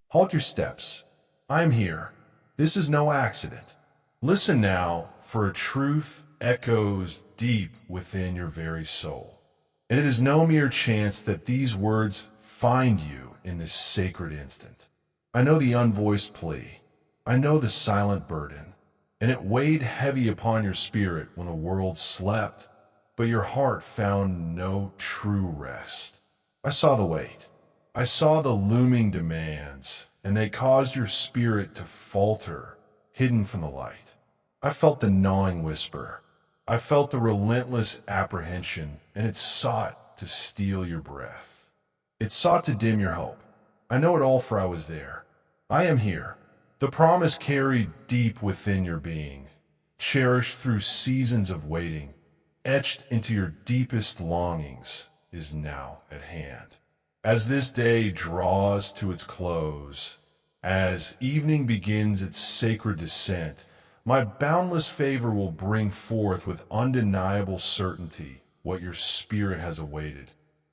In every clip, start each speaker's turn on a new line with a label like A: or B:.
A: Halt your steps. I am here. This is no accident. Listen now, for a truth echoes deep within your very soul. And it is no mere chance that these words find you in this sacred instant. I know the unvoiced plea. I know the silent burden. And it weighed heavy upon your spirit when the world slept, but your heart found no true rest. I saw the weight. I saw the looming demands, and they caused your spirit to falter, hidden from the light. I felt the gnawing whisper. I felt the relentless apprehension, and it sought to steal your breath. It sought to dim your hope. I know it all, for I was there. I am here. The promise carried deep within your being, cherished through seasons of waiting, etched into your deepest longings, is now at hand. As this day draws to its close, as evening begins its sacred descent, my boundless favor will bring forth with undeniable certainty what your spirit has awaited,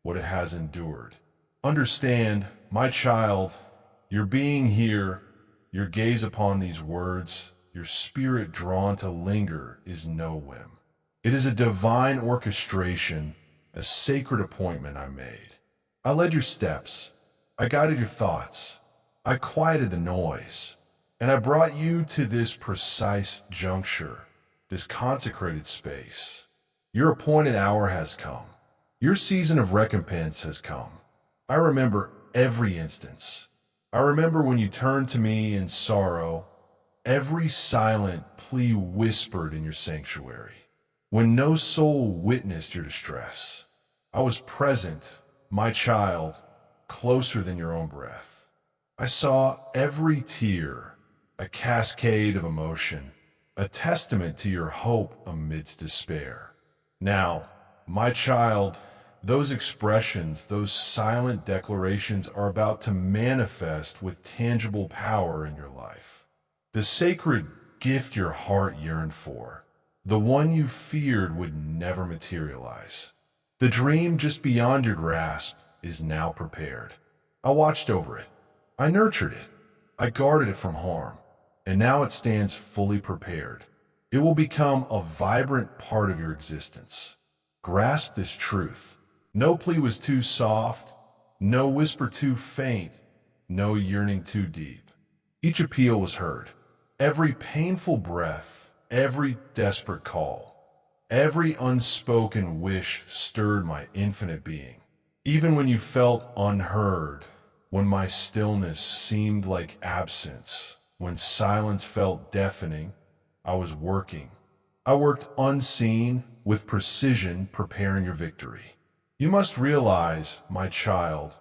A: what it has endured. Understand, my child, your being here, your gaze upon these words, your spirit drawn to linger is no whim. It is a divine orchestration, a sacred appointment I made. I led your steps. I guided your thoughts. I quieted the noise. And I brought you to this precise juncture, this consecrated space. Your appointed hour has come. Your season of recompense has come. I remember every instance. I remember when you turned to me in sorrow, every silent plea whispered in your sanctuary. When no soul witnessed your distress, I was present, my child, closer than your own breath. I saw every tear, a cascade of emotion, a testament to your hope amidst despair. Now, my child, those expressions, those silent declarations are about to manifest with tangible power in your life. The sacred gift your heart yearned for, the one you feared would never materialize. The dream just beyond your grasp is now prepared. I watched over it. I nurtured it. I guarded it from harm. And now it stands fully prepared. It will become a vibrant part of your existence. Grasp this truth. No plea was too soft, no whisper too faint, no yearning too deep. Each appeal was heard. Every painful breath, every desperate call, every unspoken wish stirred my infinite being. Even when you felt unheard, when my stillness seemed like absence, when silence felt deafening, I was working. I worked unseen, with precision, preparing your victory. You must realize, my child,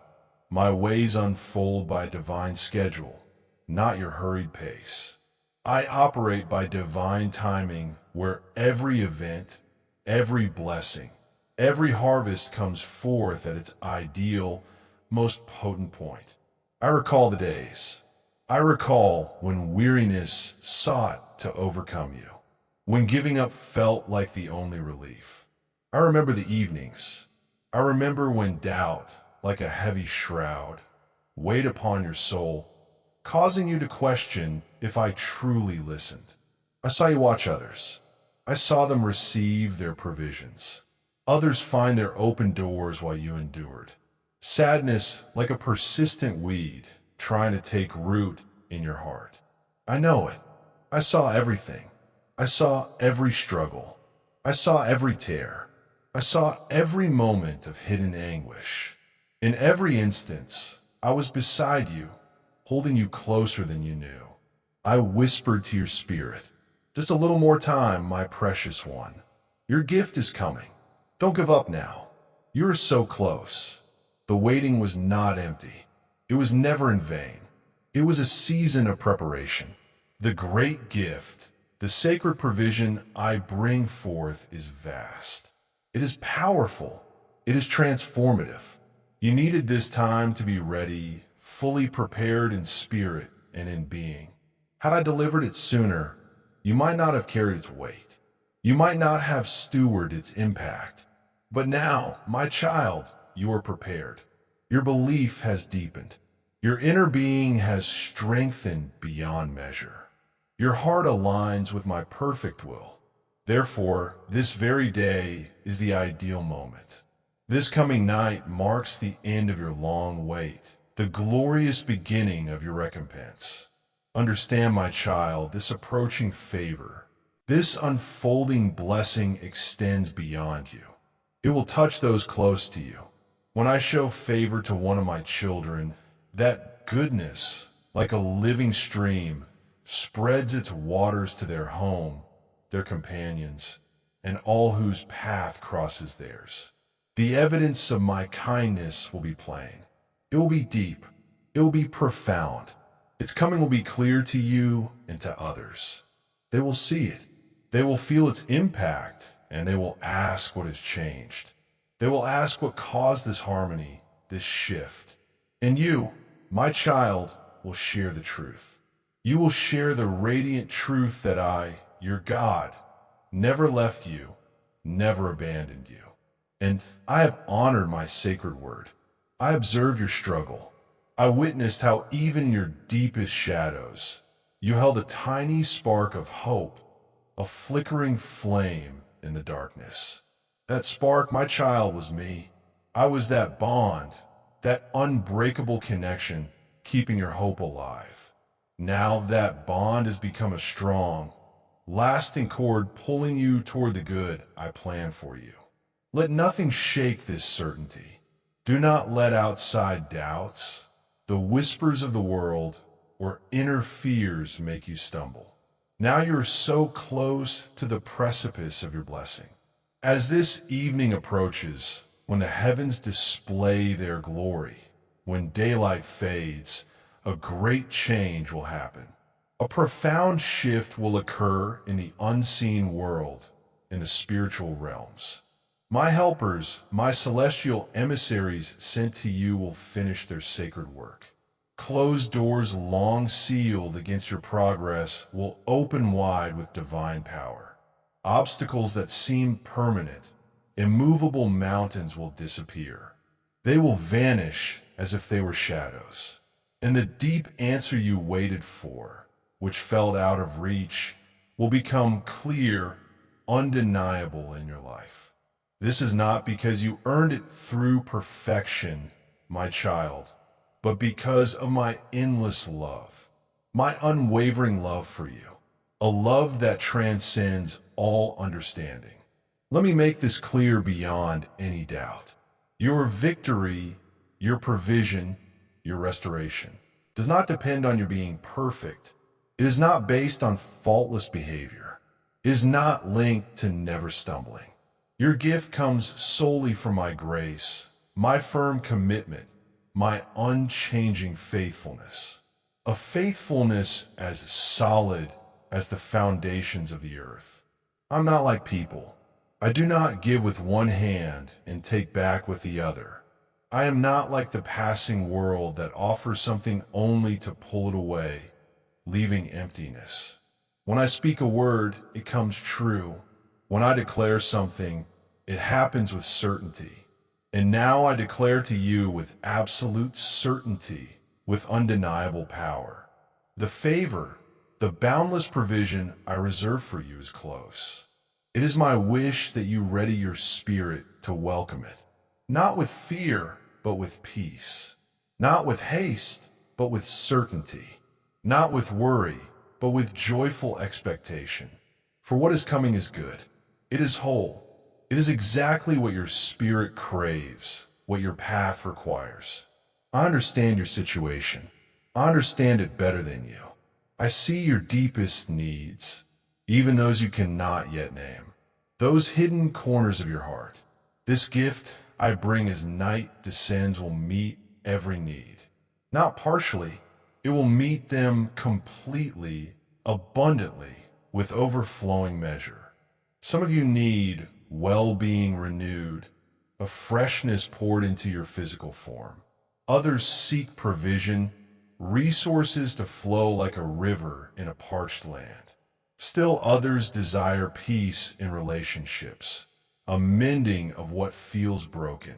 A: my ways unfold by divine schedule, not your hurried pace. I operate by divine timing where every event, every blessing, every harvest comes forth at its ideal, most potent point. I recall the days. I recall when weariness sought to overcome you, when giving up felt like the only relief. I remember the evenings. I remember when doubt, like a heavy shroud, weighed upon your soul, causing you to question if I truly listened. I saw you watch others. I saw them receive their provisions. Others find their open doors while you endured. Sadness, like a persistent weed, trying to take root in your heart. I know it. I saw everything. I saw every struggle. I saw every tear. I saw every moment of hidden anguish. In every instance, I was beside you, holding you closer than you knew. I whispered to your spirit, "Just a little more time, my precious one. Your gift is coming. Don't give up now. You are so close." The waiting was not empty. It was never in vain. It was a season of preparation. The great gift, the sacred provision I bring forth is vast. It is powerful. It is transformative. You needed this time to be ready, fully prepared in spirit and in being. Had I delivered it sooner, you might not have carried its weight. You might not have stewarded its impact. But now, my child, you are prepared. Your belief has deepened. Your inner being has strengthened beyond measure. Your heart aligns with my perfect will. Therefore, this very day is the ideal moment. This coming night marks the end of your long wait, the glorious beginning of your recompense. Understand, my child, this approaching favor, this unfolding blessing extends beyond you. It will touch those close to you. When I show favor to one of my children, that goodness, like a living stream, spreads its waters to their home, their companions, and all whose path crosses theirs. The evidence of my kindness will be plain. It will be deep. It will be profound. Its coming will be clear to you and to others. They will see it. They will feel its impact, and they will ask what has changed. They will ask what caused this harmony, this shift. And you, my child, will share the truth. You will share the radiant truth that I, your God, never left you, never abandoned you. And I have honored my sacred word. I observed your struggle. I witnessed how even in your deepest shadows, you held a tiny spark of hope, a flickering flame in the darkness. That spark, my child, was me. I was that bond, that unbreakable connection keeping your hope alive. Now that bond has become a strong, lasting cord pulling you toward the good I plan for you. Let nothing shake this certainty. Do not let outside doubts, the whispers of the world, or inner fears make you stumble. Now you are so close to the precipice of your blessing. As this evening approaches, when the heavens display their glory, when daylight fades, a great change will happen. A profound shift will occur in the unseen world, in the spiritual realms. My helpers, my celestial emissaries sent to you will finish their sacred work. Closed doors long sealed against your progress will open wide with divine power. Obstacles that seem permanent, immovable mountains will disappear. They will vanish as if they were shadows. And the deep answer you waited for, which felt out of reach, will become clear, undeniable in your life. This is not because you earned it through perfection, my child, but because of my endless love, my unwavering love for you, a love that transcends all understanding. Let me make this clear beyond any doubt. Your victory, your provision, your restoration does not depend on your being perfect. It is not based on faultless behavior. It is not linked to never stumbling. Your gift comes solely from my grace, my firm commitment, my unchanging faithfulness. A faithfulness as solid as the foundations of the earth. I'm not like people. I do not give with one hand and take back with the other. I am not like the passing world that offers something only to pull it away, leaving emptiness. When I speak a word, it comes true. When I declare something, it happens with certainty. And now I declare to you with absolute certainty, with undeniable power. The favor, the boundless provision I reserve for you is close. It is my wish that you ready your spirit to welcome it, not with fear, but with peace, not with haste, but with certainty, not with worry, but with joyful expectation. For what is coming is good. It is whole. It is exactly what your spirit craves, what your path requires. I understand your situation. I understand it better than you. I see your deepest needs, even those you cannot yet name, those hidden corners of your heart. This gift I bring as night descends will meet every need. Not partially, it will meet them completely, abundantly, with overflowing measure. Some of you need well-being renewed, a freshness poured into your physical form. Others seek provision, resources to flow like a river in a parched land. Still others desire peace in relationships, a mending of what feels broken.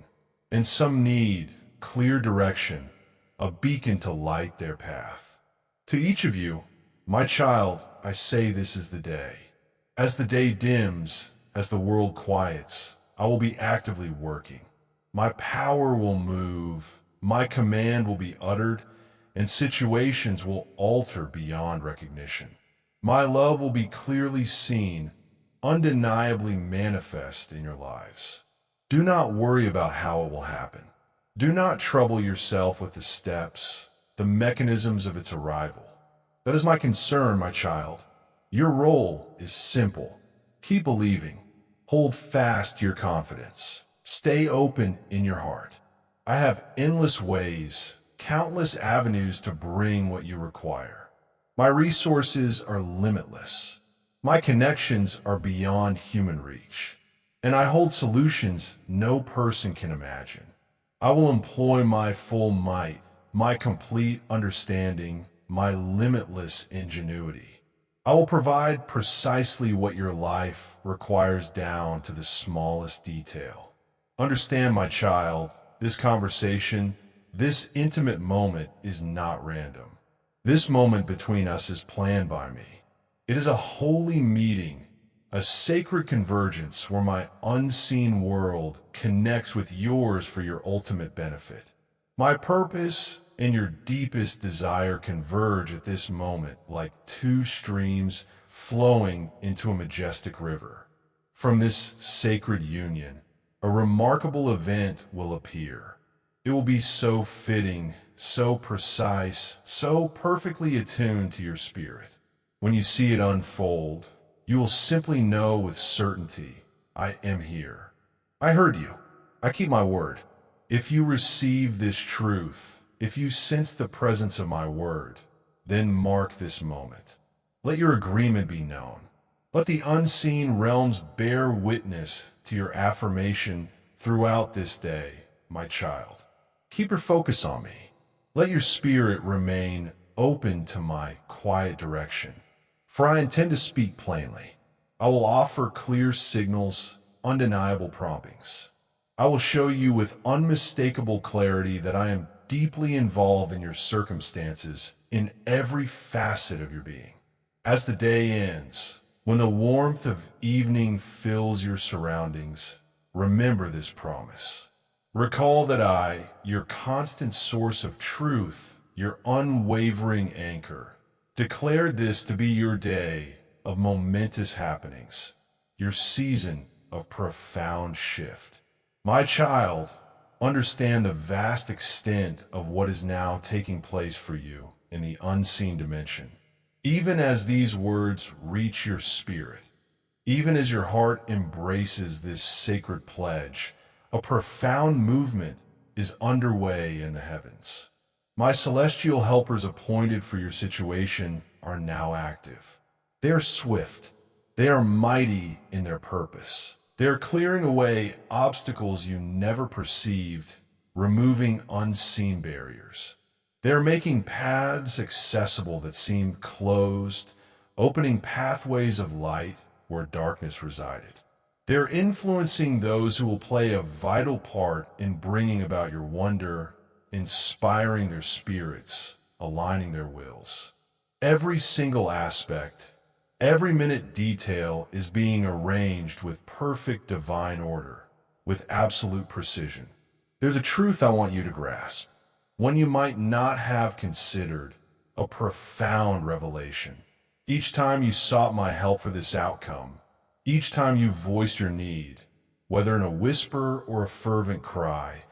A: And some need clear direction, a beacon to light their path. To each of you, my child, I say this is the day. As the day dims, as the world quiets, I will be actively working. My power will move, my command will be uttered, and situations will alter beyond recognition. My love will be clearly seen, undeniably manifest in your lives. Do not worry about how it will happen. Do not trouble yourself with the steps, the mechanisms of its arrival. That is my concern, my child. Your role is simple. Keep believing. Hold fast to your confidence. Stay open in your heart. I have endless ways, countless avenues to bring what you require. My resources are limitless. My connections are beyond human reach. And I hold solutions no person can imagine. I will employ my full might, my complete understanding, my limitless ingenuity. I will provide precisely what your life requires down to the smallest detail. Understand, my child, this conversation, this intimate moment is not random. This moment between us is planned by me. It is a holy meeting, a sacred convergence where my unseen world connects with yours for your ultimate benefit. My purpose and your deepest desire converge at this moment like two streams flowing into a majestic river. From this sacred union, a remarkable event will appear. It will be so fitting, so precise, so perfectly attuned to your spirit. When you see it unfold, you will simply know with certainty, I am here. I heard you. I keep my word. If you receive this truth, if you sense the presence of my word, then mark this moment. Let your agreement be known. Let the unseen realms bear witness to your affirmation throughout this day, my child. Keep your focus on me. Let your spirit remain open to my quiet direction. For I intend to speak plainly. I will offer clear signals, undeniable promptings. I will show you with unmistakable clarity that I am deeply involved in your circumstances in every facet of your being. As the day ends, when the warmth of evening fills your surroundings, remember this promise. Recall that I, your constant source of truth, your unwavering anchor, declared this to be your day of momentous happenings, your season of profound shift. My child, understand the vast extent of what is now taking place for you in the unseen dimension. Even as these words reach your spirit, even as your heart embraces this sacred pledge, a profound movement is underway in the heavens. My celestial helpers appointed for your situation are now active. They are swift. They are mighty in their purpose. They are clearing away obstacles you never perceived, removing unseen barriers. They are making paths accessible that seemed closed, opening pathways of light where darkness resided. They are influencing those who will play a vital part in bringing about your wonder, inspiring their spirits, aligning their wills. Every single aspect, every minute detail is being arranged with perfect divine order, with absolute precision. There's a truth I want you to grasp, one you might not have considered, a profound revelation. Each time you sought my help for this outcome, each time you voiced your need, whether in a whisper or a fervent cry,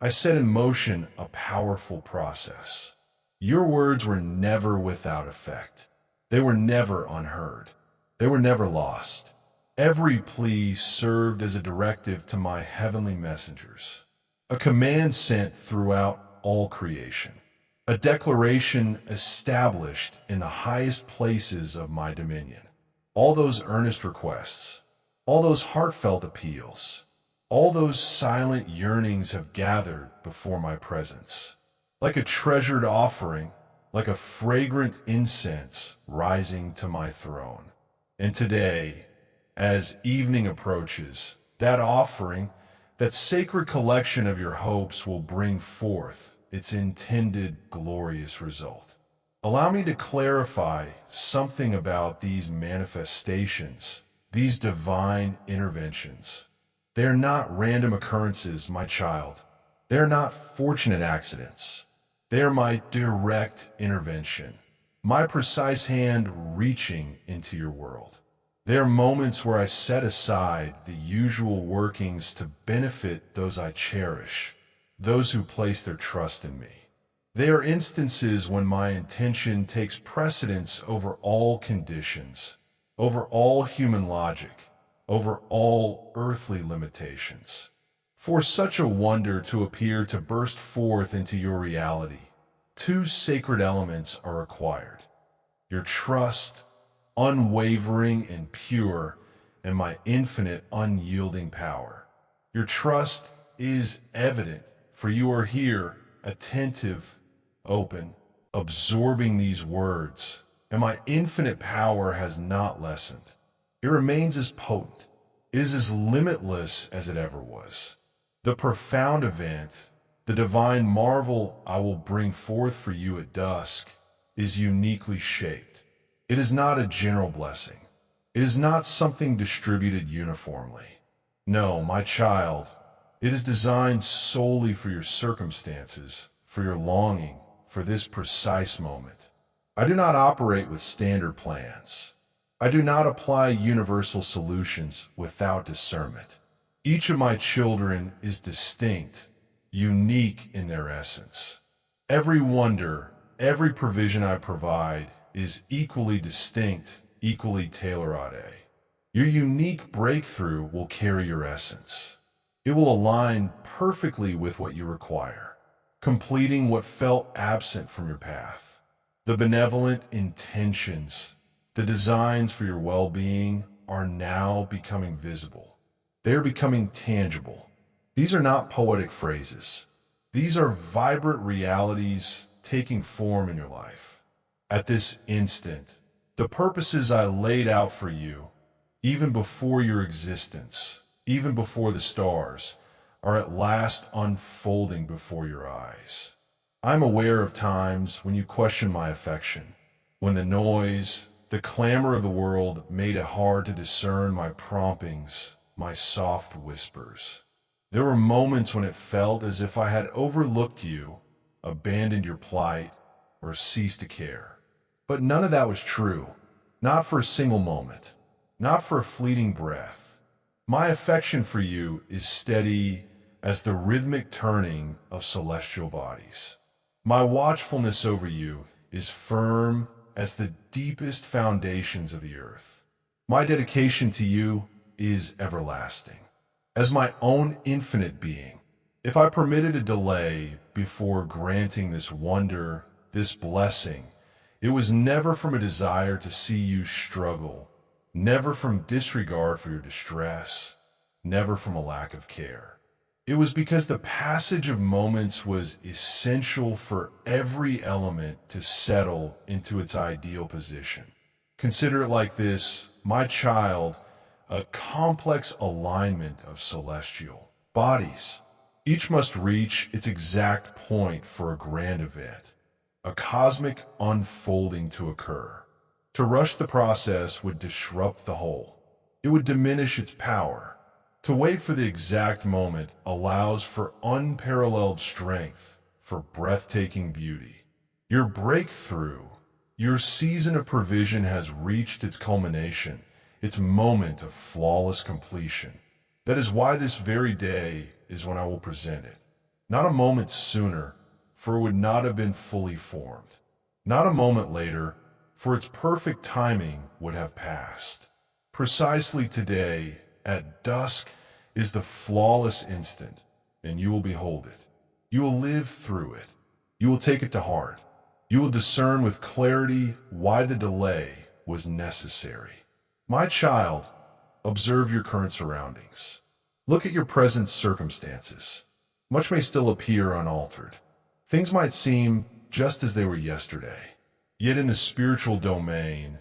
A: I set in motion a powerful process. Your words were never without effect. They were never unheard. They were never lost. Every plea served as a directive to my heavenly messengers, a command sent throughout all creation, a declaration established in the highest places of my dominion. All those earnest requests, all those heartfelt appeals, all those silent yearnings have gathered before my presence, like a treasured offering, like a fragrant incense rising to my throne. And today, as evening approaches, that offering, that sacred collection of your hopes will bring forth its intended glorious result. Allow me to clarify something about these manifestations, these divine interventions. They are not random occurrences, my child. They are not fortunate accidents. They are my direct intervention, my precise hand reaching into your world. They are moments where I set aside the usual workings to benefit those I cherish, those who place their trust in me. They are instances when my intention takes precedence over all conditions, over all human logic, over all earthly limitations. For such a wonder to appear to burst forth into your reality, two sacred elements are required: your trust, unwavering and pure, and my infinite unyielding power. Your trust is evident, for you are here, attentive, open, absorbing these words, and my infinite power has not lessened. It remains as potent. It is as limitless as it ever was. The profound event, the divine marvel I will bring forth for you at dusk, is uniquely shaped. It is not a general blessing. It is not something distributed uniformly. No, my child, it is designed solely for your circumstances, for your longing, for this precise moment. I do not operate with standard plans. I do not apply universal solutions without discernment. Each of my children is distinct, unique in their essence. Every wonder, every provision I provide is equally distinct, equally tailor-made. Your unique breakthrough will carry your essence. It will align perfectly with what you require, completing what felt absent from your path. The benevolent intentions, the designs for your well-being are now becoming visible. They are becoming tangible. These are not poetic phrases. These are vibrant realities taking form in your life. At this instant, the purposes I laid out for you, even before your existence, even before the stars, are at last unfolding before your eyes. I'm aware of times when you question my affection, when the noise, the clamor of the world made it hard to discern my promptings, my soft whispers. There were moments when it felt as if I had overlooked you, abandoned your plight, or ceased to care. But none of that was true, not for a single moment, not for a fleeting breath. My affection for you is steady as the rhythmic turning of celestial bodies. My watchfulness over you is firm as the deepest foundations of the earth. My dedication to you is everlasting, as my own infinite being. If I permitted a delay before granting this wonder, this blessing, it was never from a desire to see you struggle, never from disregard for your distress, never from a lack of care. It was because the passage of moments was essential for every element to settle into its ideal position. Consider it like this, my child, a complex alignment of celestial bodies. Each must reach its exact point for a grand event, a cosmic unfolding to occur. To rush the process would disrupt the whole. It would diminish its power. To wait for the exact moment allows for unparalleled strength, for breathtaking beauty. Your breakthrough, your season of provision has reached its culmination, its moment of flawless completion. That is why this very day is when I will present it. Not a moment sooner, for it would not have been fully formed. Not a moment later, for its perfect timing would have passed. Precisely today, at dusk, is the flawless instant, and you will behold it. You will live through it. You will take it to heart. You will discern with clarity why the delay was necessary. My child, observe your current surroundings. Look at your present circumstances. Much may still appear unaltered. Things might seem just as they were yesterday. Yet in the spiritual domain,